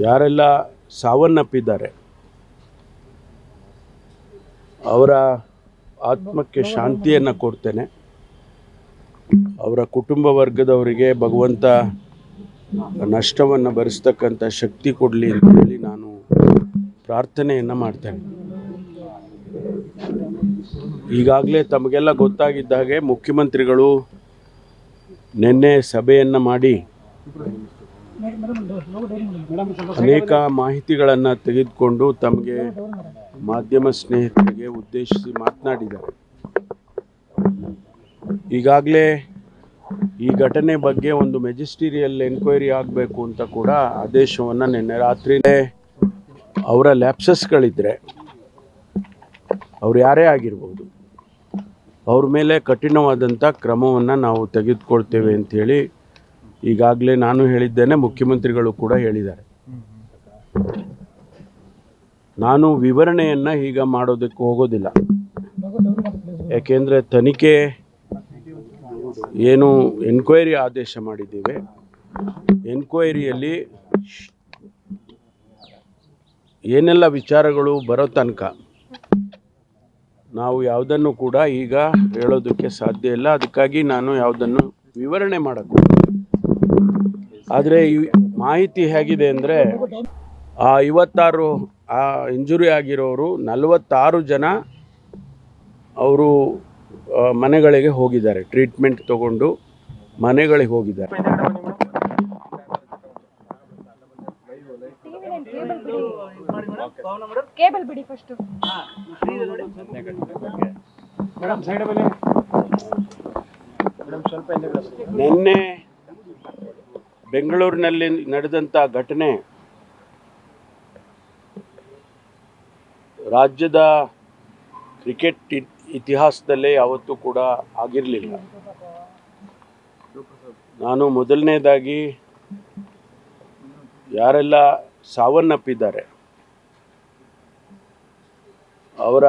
ಯಾರೆಲ್ಲ ಸಾವನ್ನಪ್ಪಿದ್ದಾರೆ ಅವರ ಆತ್ಮಕ್ಕೆ ಶಾಂತಿಯನ್ನು ಕೊಡ್ತೇನೆ. ಅವರ ಕುಟುಂಬ ವರ್ಗದವರಿಗೆ ಭಗವಂತ ನಷ್ಟವನ್ನು ಭರಿಸ್ತಕ್ಕಂಥ ಶಕ್ತಿ ಕೊಡಲಿ ಅಂತೇಳಿ ನಾನು ಪ್ರಾರ್ಥನೆಯನ್ನು ಮಾಡ್ತೇನೆ. ಈಗಾಗಲೇ ತಮಗೆಲ್ಲ ಗೊತ್ತಾಗಿದ್ದ ಹಾಗೆ ಮುಖ್ಯಮಂತ್ರಿಗಳು ನಿನ್ನೆ ಸಭೆಯನ್ನು ಮಾಡಿ ಅನೇಕ ಮಾಹಿತಿಗಳನ್ನು ತೆಗೆದುಕೊಂಡು ತಮಗೆ ಮಾಧ್ಯಮ ಸ್ನೇಹಿತರಿಗೆ ಉದ್ದೇಶಿಸಿ ಮಾತನಾಡಿದ್ದಾರೆ. ಈಗಾಗಲೇ ಈ ಘಟನೆ ಬಗ್ಗೆ ಒಂದು ಮೆಜಿಸ್ಟೀರಿಯಲ್ ಎನ್ಕ್ವೈರಿ ಆಗಬೇಕು ಅಂತ ಕೂಡ ಆದೇಶವನ್ನು ನಿನ್ನೆ ರಾತ್ರಿಯೇ ಅವರ ಲ್ಯಾಪ್ಸಸ್ಗಳಿದ್ದರೆ ಅವ್ರು ಯಾರೇ ಆಗಿರ್ಬೋದು ಅವ್ರ ಮೇಲೆ ಕಠಿಣವಾದಂಥ ಕ್ರಮವನ್ನು ನಾವು ತೆಗೆದುಕೊಳ್ತೇವೆ ಅಂಥೇಳಿ ಈಗಾಗಲೇ ನಾನು ಹೇಳಿದ್ದೇನೆ, ಮುಖ್ಯಮಂತ್ರಿಗಳು ಕೂಡ ಹೇಳಿದ್ದಾರೆ. ನಾನು ವಿವರಣೆಯನ್ನು ಈಗ ಮಾಡೋದಕ್ಕೆ ಹೋಗೋದಿಲ್ಲ, ಯಾಕೆಂದರೆ ತನಿಖೆ ಏನು ಎನ್ಕ್ವೈರಿ ಆದೇಶ ಮಾಡಿದ್ದೀವಿ, ಎನ್ಕ್ವೈರಿಯಲ್ಲಿ ಏನೆಲ್ಲ ವಿಚಾರಗಳು ಬರೋ ತನಕ ನಾವು ಯಾವುದನ್ನು ಕೂಡ ಈಗ ಹೇಳೋದಕ್ಕೆ ಸಾಧ್ಯ ಇಲ್ಲ. ಅದಕ್ಕಾಗಿ ನಾನು ಯಾವುದನ್ನು ವಿವರಣೆ ಮಾಡೋದು. ಆದರೆ ಈ ಮಾಹಿತಿ ಹೇಗಿದೆ ಅಂದರೆ 56 ಇಂಜುರಿ ಆಗಿರೋರು 46 ಜನ ಅವರು ಮನೆಗಳಿಗೆ ಹೋಗಿದ್ದಾರೆ, ಟ್ರೀಟ್ಮೆಂಟ್ ತಗೊಂಡು ಮನೆಗಳಿಗೆ ಹೋಗಿದ್ದಾರೆ. ನಿನ್ನೆ ಬೆಂಗಳೂರಿನಲ್ಲಿ ನಡೆದಂಥ ಘಟನೆ ರಾಜ್ಯದ ಕ್ರಿಕೆಟ್ ಇತಿಹಾಸದಲ್ಲೇ ಯಾವತ್ತೂ ಕೂಡ ಆಗಿರಲಿಲ್ಲ. ನಾನು ಮೊದಲನೇದಾಗಿ ಯಾರೆಲ್ಲ ಸಾವನ್ನಪ್ಪಿದ್ದಾರೆ ಅವರ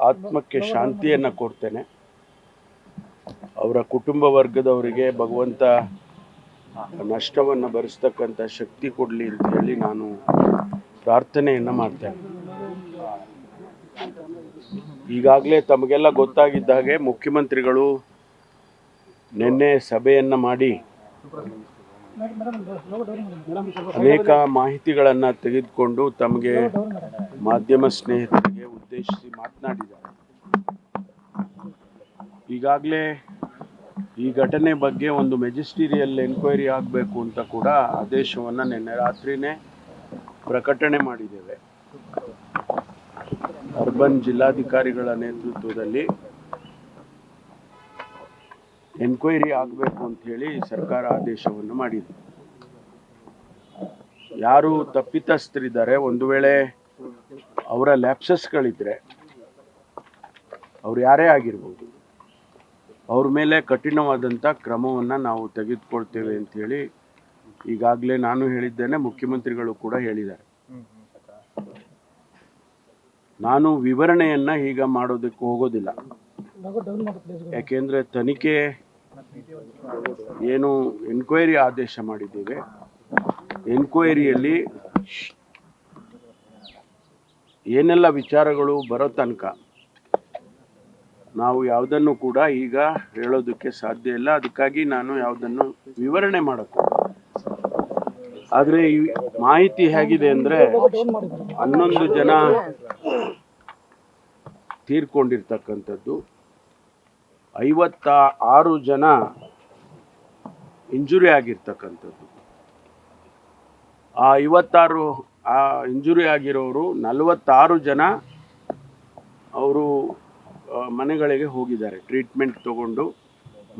ಆತ್ಮಕ್ಕೆ ಶಾಂತಿಯನ್ನು ಕೊಡ್ತೇನೆ. ಅವರ ಕುಟುಂಬ ವರ್ಗದವರಿಗೆ ಭಗವಂತ ನಷ್ಟವನ್ನು ಭರಿಸ್ತಕ್ಕಂಥ ಶಕ್ತಿ ಕೊಡಲಿ ಅಂತ ಹೇಳಿ ನಾನು ಪ್ರಾರ್ಥನೆಯನ್ನು ಮಾಡ್ತೇನೆ. ಈಗಾಗಲೇ ತಮಗೆಲ್ಲ ಗೊತ್ತಾಗಿದ್ದ ಹಾಗೆ ಮುಖ್ಯಮಂತ್ರಿಗಳು ನಿನ್ನೆ ಸಭೆಯನ್ನು ಮಾಡಿ ಅನೇಕ ಮಾಹಿತಿಗಳನ್ನು ತೆಗೆದುಕೊಂಡು ತಮಗೆ ಮಾಧ್ಯಮ ಸ್ನೇಹಿತರಿಗೆ ಉದ್ದೇಶಿಸಿ ಮಾತನಾಡಿದ್ದಾರೆ. ಈಗಾಗಲೇ ಈ ಘಟನೆ ಬಗ್ಗೆ ಒಂದು ಮೆಜಿಸ್ಟೀರಿಯಲ್ ಎನ್ಕ್ವೈರಿ ಆಗಬೇಕು ಅಂತ ಕೂಡ ಆದೇಶವನ್ನು ನಿನ್ನೆ ರಾತ್ರಿಯೇ ಪ್ರಕಟಣೆ ಮಾಡಿದ್ದೇವೆ. ಅರ್ಬನ್ ಜಿಲ್ಲಾಧಿಕಾರಿಗಳ ನೇತೃತ್ವದಲ್ಲಿ ಎನ್ಕ್ವೈರಿ ಆಗಬೇಕು ಅಂಥೇಳಿ ಸರ್ಕಾರ ಆದೇಶವನ್ನು ಮಾಡಿದೆ. ಯಾರು ತಪ್ಪಿತಸ್ಥರಿದ್ದಾರೆ, ಒಂದು ವೇಳೆ ಅವರ ಲ್ಯಾಪ್ಸಸ್ಗಳಿದ್ದರೆ ಅವ್ರು ಯಾರೇ ಆಗಿರ್ಬೋದು ಅವ್ರ ಮೇಲೆ ಕಠಿಣವಾದಂಥ ಕ್ರಮವನ್ನು ನಾವು ತೆಗೆದುಕೊಳ್ತೇವೆ ಅಂಥೇಳಿ ಈಗಾಗಲೇ ನಾನು ಹೇಳಿದ್ದೇನೆ, ಮುಖ್ಯಮಂತ್ರಿಗಳು ಕೂಡ ಹೇಳಿದ್ದಾರೆ. ನಾನು ವಿವರಣೆಯನ್ನು ಈಗ ಮಾಡೋದಕ್ಕೆ ಹೋಗೋದಿಲ್ಲ, ಯಾಕೆಂದರೆ ತನಿಖೆ ಏನು ಎನ್ಕ್ವೈರಿ ಆದೇಶ ಮಾಡಿದ್ದೀವಿ, ಎನ್ಕ್ವೈರಿಯಲ್ಲಿ ಏನೆಲ್ಲ ವಿಚಾರಗಳು ಬರೋ ತನಕ ನಾವು ಯಾವುದನ್ನು ಕೂಡ ಈಗ ಹೇಳೋದಕ್ಕೆ ಸಾಧ್ಯ ಇಲ್ಲ. ಅದಕ್ಕಾಗಿ ನಾನು ಯಾವುದನ್ನು ವಿವರಣೆ ಮಾಡೋದು. ಆದರೆ ಈ ಮಾಹಿತಿ ಹೇಗಿದೆ ಅಂದರೆ 11 ಜನ ತೀರ್ಕೊಂಡಿರ್ತಕ್ಕಂಥದ್ದು, 56 ಜನ ಇಂಜುರಿ ಆಗಿರ್ತಕ್ಕಂಥದ್ದು. ಆ 56 ಇಂಜುರಿ ಆಗಿರೋರು 46 ಜನ ಅವರು ಮನೆಗಳಿಗೆ ಹೋಗಿದ್ದಾರೆ, ಟ್ರೀಟ್ಮೆಂಟ್ ತಗೊಂಡು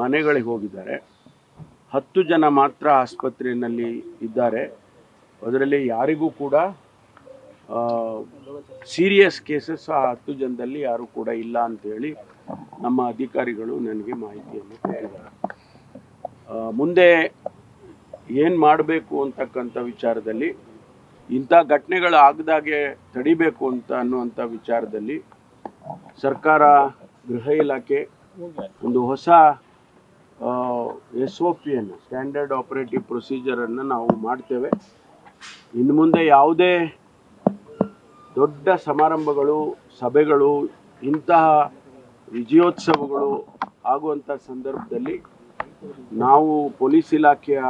ಮನೆಗಳಿಗೆ ಹೋಗಿದ್ದಾರೆ. 10 ಜನ ಮಾತ್ರ ಆಸ್ಪತ್ರೆಯಲ್ಲಿ ಇದ್ದಾರೆ. ಅದರಲ್ಲಿ ಯಾರಿಗೂ ಕೂಡ ಸೀರಿಯಸ್ ಕೇಸಸ್ ಆ 10 ಜನದಲ್ಲಿ ಯಾರೂ ಕೂಡ ಇಲ್ಲ ಅಂಥೇಳಿ ನಮ್ಮ ಅಧಿಕಾರಿಗಳು ನನಗೆ ಮಾಹಿತಿಯನ್ನು ಕೊಟ್ಟಿದ್ದಾರೆ. ಮುಂದೆ ಏನು ಮಾಡಬೇಕು ಅಂತಕ್ಕಂಥ ವಿಚಾರದಲ್ಲಿ, ಇಂಥ ಘಟನೆಗಳು ಆಗದಾಗೆ ತಡಿಬೇಕು ಅನ್ನುವಂಥ ವಿಚಾರದಲ್ಲಿ ಸರ್ಕಾರ, ಗೃಹ ಇಲಾಖೆ ಒಂದು ಹೊಸ SOP ಸ್ಟ್ಯಾಂಡರ್ಡ್ ಆಪರೇಟಿವ್ ಪ್ರೊಸೀಜರನ್ನು ನಾವು ಮಾಡ್ತೇವೆ. ಇನ್ನು ಮುಂದೆ ಯಾವುದೇ ದೊಡ್ಡ ಸಮಾರಂಭಗಳು, ಸಭೆಗಳು, ಇಂತಹ ವಿಜಯೋತ್ಸವಗಳು ಆಗುವಂಥ ಸಂದರ್ಭದಲ್ಲಿ ನಾವು ಪೊಲೀಸ್ ಇಲಾಖೆಯ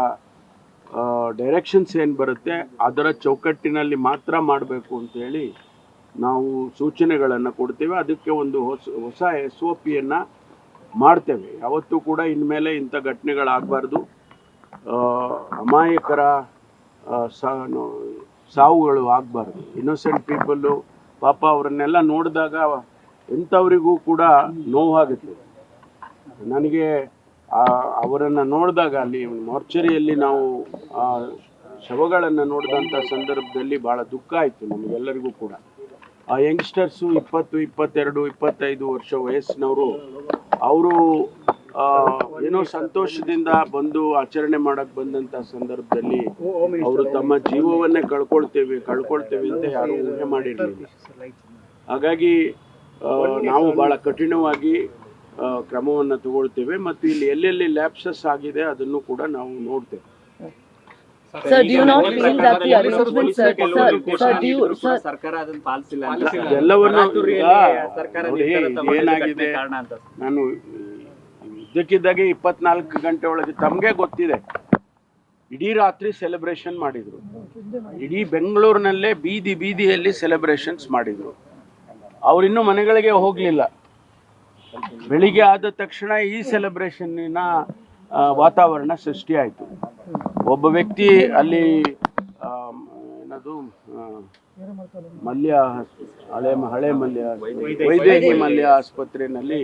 ಡೈರೆಕ್ಷನ್ಸ್ ಏನು ಬರುತ್ತೆ ಅದರ ಚೌಕಟ್ಟಿನಲ್ಲಿ ಮಾತ್ರ ಮಾಡಬೇಕು ಅಂತೇಳಿ ನಾವು ಸೂಚನೆಗಳನ್ನು ಕೊಡ್ತೇವೆ. ಅದಕ್ಕೆ ಒಂದು ಹೊಸ SOPಯನ್ನು ಮಾಡ್ತೇವೆ. ಯಾವತ್ತೂ ಕೂಡ ಇನ್ಮೇಲೆ ಇಂಥ ಘಟನೆಗಳಾಗಬಾರ್ದು. ಅಮಾಯಕರ ಸಾವುಗಳು ಆಗಬಾರ್ದು. ಇನ್ನೋಸೆಂಟ್ ಪೀಪಲ್ಲು ಪಾಪ ಅವರನ್ನೆಲ್ಲ ನೋಡಿದಾಗ ಎಂಥವರಿಗೂ ಕೂಡ ನೋವಾಗುತ್ತೆ. ನನಗೆ ಅವರನ್ನು ನೋಡಿದಾಗ ಅಲ್ಲಿ ಮಾರ್ಚರಿಯಲ್ಲಿ ನಾವು ಶವಗಳನ್ನು ನೋಡಿದಂಥ ಸಂದರ್ಭದಲ್ಲಿ ಭಾಳ ದುಃಖ ಆಯಿತು ನಮಗೆಲ್ಲರಿಗೂ ಕೂಡ. ಆ ಯಂಗ್ಸ್ಟರ್ಸು 20, 22, 25 ವರ್ಷ ವಯಸ್ಸಿನವರು, ಅವರು ಏನೋ ಸಂತೋಷದಿಂದ ಬಂದು ಆಚರಣೆ ಮಾಡೋಕ್ಕೆ ಬಂದಂಥ ಸಂದರ್ಭದಲ್ಲಿ ಅವರು ತಮ್ಮ ಜೀವವನ್ನೇ ಕಳ್ಕೊಳ್ತೇವೆ ಅಂತ ಯಾರೂ ಊಹೆ ಮಾಡಿರಲಿಲ್ಲ. ಹಾಗಾಗಿ ನಾವು ಭಾಳ ಕಠಿಣವಾಗಿ ಕ್ರಮವನ್ನು ತಗೊಳ್ತೇವೆ ಮತ್ತು ಇಲ್ಲಿ ಎಲ್ಲೆಲ್ಲಿ ಲ್ಯಾಪ್ಸಸ್ ಆಗಿದೆ ಅದನ್ನು ಕೂಡ ನಾವು ನೋಡ್ತೇವೆ. Sir, do you not feel that the arrangement, sir, do you, sir, ಸರ್ಕಾರ ಅದನ್ನು ಪಾಲಿಸಿಲ್ಲ ಅಂತ ಎಲ್ಲವನ್ನೂ ಏನಾಗಿದೆ, ನಾನು ಇದ್ದಕ್ಕಿದ್ದಾಗೆ 24 ಗಂಟೆ ಒಳಗೆ ತಮಗೆ ಗೊತ್ತಿದೆ, ಇಡೀ ರಾತ್ರಿ ಸೆಲೆಬ್ರೇಷನ್ ಮಾಡಿದ್ರು. ಇಡೀ ಬೆಂಗಳೂರಿನಲ್ಲೇ ಬೀದಿಯಲ್ಲಿ ಸೆಲೆಬ್ರೇಷನ್ಸ್ ಮಾಡಿದ್ರು. ಅವರಿನ್ನೂ ಮನೆಗಳಿಗೆ ಹೋಗಲಿಲ್ಲ. ಬೆಳಿಗ್ಗೆ ಆದ ತಕ್ಷಣ ಈ ಸೆಲೆಬ್ರೇಷನ್ನಿನ ವಾತಾವರಣ ಸೃಷ್ಟಿಯಾಯಿತು. ಒಬ್ಬ ವ್ಯಕ್ತಿ ಅಲ್ಲಿ ಏನದು ಹಳೆ ಮಲ್ಯ ವೈದೇಹಿ ಮಲ್ಯ ಆಸ್ಪತ್ರೆಯಲ್ಲಿ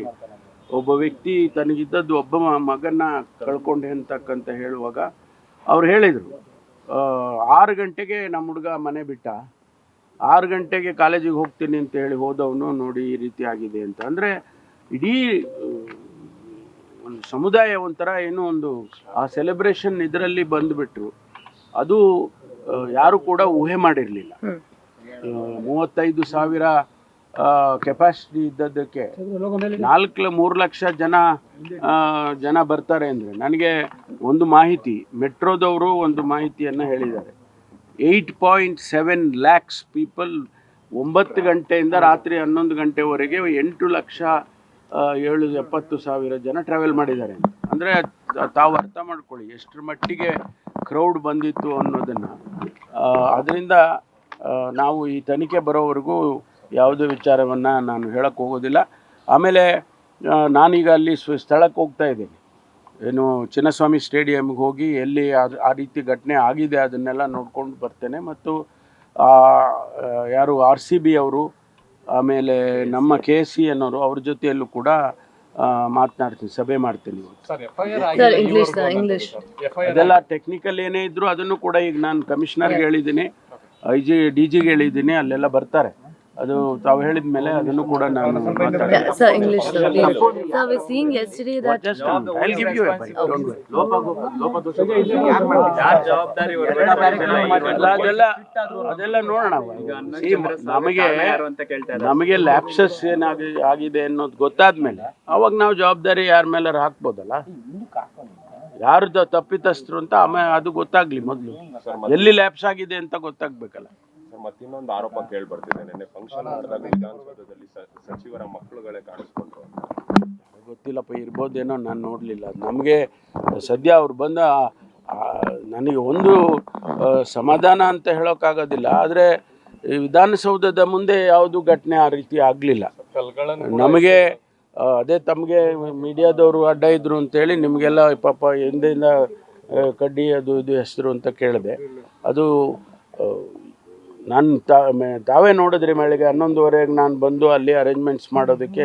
ಒಬ್ಬ ವ್ಯಕ್ತಿ ತನಗಿದ್ದದ್ದು ಒಬ್ಬ ಮಗನ್ನ ಕಳ್ಕೊಂಡೆ ಅಂತಕ್ಕಂತ ಹೇಳುವಾಗ ಅವ್ರು ಹೇಳಿದರು, 6 ಗಂಟೆಗೆ ನಮ್ಮ ಹುಡುಗ ಮನೆ ಬಿಟ್ಟ, 6 ಗಂಟೆಗೆ ಕಾಲೇಜಿಗೆ ಹೋಗ್ತೀನಿ ಅಂತ ಹೇಳಿ ಹೋದವನು ನೋಡಿ ಈ ರೀತಿ ಆಗಿದೆ ಅಂತ. ಅಂದರೆ ಇಡೀ ಒಂದು ಸಮುದಾಯ ಒಂಥರ ಏನೋ ಒಂದು ಆ ಸೆಲೆಬ್ರೇಷನ್ ಇದರಲ್ಲಿ ಬಂದುಬಿಟ್ರು. ಅದು ಯಾರು ಕೂಡ ಊಹೆ ಮಾಡಿರಲಿಲ್ಲ. 35,000 ಕೆಪಾಸಿಟಿ ಇದ್ದದ್ದಕ್ಕೆ 3 ಲಕ್ಷ ಜನ ಬರ್ತಾರೆ ಅಂದರೆ, ನನಗೆ ಒಂದು ಮಾಹಿತಿ, ಮೆಟ್ರೋದವರು ಒಂದು ಮಾಹಿತಿಯನ್ನು ಹೇಳಿದ್ದಾರೆ. 8.7 lakhs ಪೀಪಲ್ 9 ಗಂಟೆಯಿಂದ ರಾತ್ರಿ 11 ಗಂಟೆವರೆಗೆ 8,70,000 ಜನ ಟ್ರಾವೆಲ್ ಮಾಡಿದ್ದಾರೆ. ಅಂದರೆ ತಾವು ಅರ್ಥ ಮಾಡ್ಕೊಳ್ಳಿ ಎಷ್ಟರ ಮಟ್ಟಿಗೆ ಕ್ರೌಡ್ ಬಂದಿತ್ತು ಅನ್ನೋದನ್ನು. ಅದರಿಂದ ನಾವು ಈ ತನಿಖೆ ಬರೋವರೆಗೂ ಯಾವುದೇ ವಿಚಾರವನ್ನು ನಾನು ಹೇಳಕ್ಕೆ ಹೋಗೋದಿಲ್ಲ. ಆಮೇಲೆ ನಾನೀಗ ಅಲ್ಲಿ ಸ್ಥಳಕ್ಕೆ ಹೋಗ್ತಾ ಇದ್ದೀನಿ, ಏನು ಚಿನ್ನಸ್ವಾಮಿ ಸ್ಟೇಡಿಯಮ್ಗೆ ಹೋಗಿ ಎಲ್ಲಿ ಆ ರೀತಿ ಘಟನೆ ಆಗಿದೆ ಅದನ್ನೆಲ್ಲ ನೋಡ್ಕೊಂಡು ಬರ್ತೇನೆ. ಮತ್ತು ಯಾರು RCB ಅವರು, ಆಮೇಲೆ ನಮ್ಮ KC ಅನ್ನೋರು, ಅವ್ರ ಜೊತೆಯಲ್ಲೂ ಕೂಡ ಮಾತನಾಡ್ತೀನಿ, ಸಭೆ ಮಾಡ್ತೀನಿ. ಅದೆಲ್ಲ ಟೆಕ್ನಿಕಲ್ ಏನೇ ಇದ್ರು ಅದನ್ನು ಕೂಡ ಈಗ ನಾನು ಕಮಿಷನರ್ಗೆ ಹೇಳಿದ್ದೀನಿ, DGಗೆ ಹೇಳಿದ್ದೀನಿ, ಅಲ್ಲೆಲ್ಲ ಬರ್ತಾರೆ. ಅದು ತಾವು ಹೇಳಿದ ಮೇಲೆ ಅದನ್ನು ಕೂಡ ನಾನು ಅದೆಲ್ಲ ನೋಡೋಣ. ನಮಗೆ ಲ್ಯಾಪ್ಸಸ್ ಆಗಿದೆ ಅನ್ನೋದು ಗೊತ್ತಾದ್ಮೇಲೆ ಅವಾಗ ನಾವು ಜವಾಬ್ದಾರಿ ಯಾರ ಮೇಲೆ ಹಾಕ್ಬೋದಲ್ಲ, ಯಾರ್ದು ತಪ್ಪಿತಸ್ಥರು ಅಂತ. ಆಮೇಲೆ ಅದು ಗೊತ್ತಾಗ್ಲಿ, ಮೊದಲು ಎಲ್ಲಿ ಲ್ಯಾಪ್ಸ್ ಆಗಿದೆ ಅಂತ ಗೊತ್ತಾಗ್ಬೇಕಲ್ಲ. ಮತ್ತಿನ್ನೊಂದು ಆರೋಪ ಕೇಳಿ ಬರ್ತಿದೆ, ನಿನ್ನೆ ಫಂಕ್ಷನ್ ಮಾಡಿದಾಗ ವಿಧಾನಸೌಧದಲ್ಲಿ ಸಚಿವರ ಮಕ್ಕಳುಗಳೇ ಕಾಣಿಸ್ಕೊಂಡ್ರು. ಗೊತ್ತಿಲ್ಲಪ್ಪ, ಇರ್ಬೋದೇನೋ, ನಾನು ನೋಡಲಿಲ್ಲ. ನಮಗೆ ಸದ್ಯ ಅವ್ರು ಬಂದ ನನಗೆ ಒಂದು ಸಮಾಧಾನ ಅಂತ ಹೇಳೋಕ್ಕಾಗೋದಿಲ್ಲ. ಆದರೆ ವಿಧಾನಸೌಧದ ಮುಂದೆ ಯಾವುದು ಘಟನೆ ಆ ರೀತಿ ಆಗಲಿಲ್ಲ. ನಮಗೆ ಅದೇ ತಮಗೆ ಮೀಡಿಯಾದವರು ಅಡ್ಡ ಇದ್ರು ಅಂತೇಳಿ ನಿಮಗೆಲ್ಲ ಪಾಪ ಹಿಂದೆಯಿಂದ ಕಡ್ಡಿ ಅದು ಇದು ಹೆಸರು ಅಂತ ಕೇಳಿದೆ. ಅದು ನಾನು ತಾವೇ ನೋಡಿದ್ರಿ, ಬೆಳಗ್ಗೆ 11:30ಗೆ ನಾನು ಬಂದು ಅಲ್ಲಿ ಅರೇಂಜ್ಮೆಂಟ್ಸ್ ಮಾಡೋದಕ್ಕೆ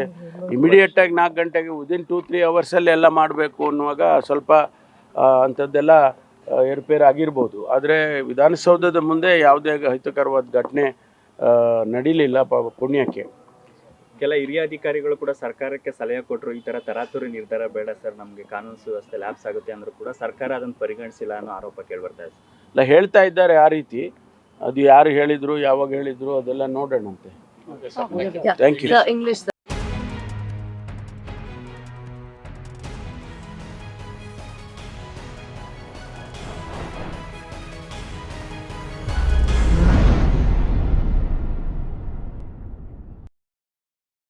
ಇಮಿಡಿಯೇಟಾಗಿ 4 ಗಂಟೆಗೆ ವಿದಿನ್ 2-3 ಅವರ್ಸಲ್ಲಿ ಎಲ್ಲ ಮಾಡಬೇಕು ಅನ್ನುವಾಗ ಸ್ವಲ್ಪ ಅಂಥದ್ದೆಲ್ಲ ಏರ್ಪೇರ್ ಆಗಿರ್ಬೋದು. ಆದರೆ ವಿಧಾನಸೌಧದ ಮುಂದೆ ಯಾವುದೇ ಅಹಿತಕರವಾದ ಘಟನೆ ನಡೀಲಿಲ್ಲ ಪುಣ್ಯಕ್ಕೆ. ಕೆಲ ಹಿರಿಯ ಅಧಿಕಾರಿಗಳು ಕೂಡ ಸರ್ಕಾರಕ್ಕೆ ಸಲಹೆ ಕೊಟ್ಟರು, ಈ ಥರ ತರಾತುರಿ ನಿರ್ಧಾರ ಬೇಡ ಸರ್, ನಮಗೆ ಕಾನೂನು ಸುವ್ಯವಸ್ಥೆ ಲ್ಯಾಪ್ಸ್ ಆಗುತ್ತೆ ಅಂದರೂ ಕೂಡ ಸರ್ಕಾರ ಅದನ್ನು ಪರಿಗಣಿಸಿಲ್ಲ ಅನ್ನೋ ಆರೋಪ ಕೇಳಿಬರ್ತಾ ಇದೆ. ಇಲ್ಲ, ಹೇಳ್ತಾ ಇದ್ದಾರೆ ಆ ರೀತಿ. ಅದು ಯಾರು ಹೇಳಿದರು, ಯಾವಾಗ ಹೇಳಿದರು, ಅದೆಲ್ಲ ನೋಡೋಣಂತೆ. Thank you.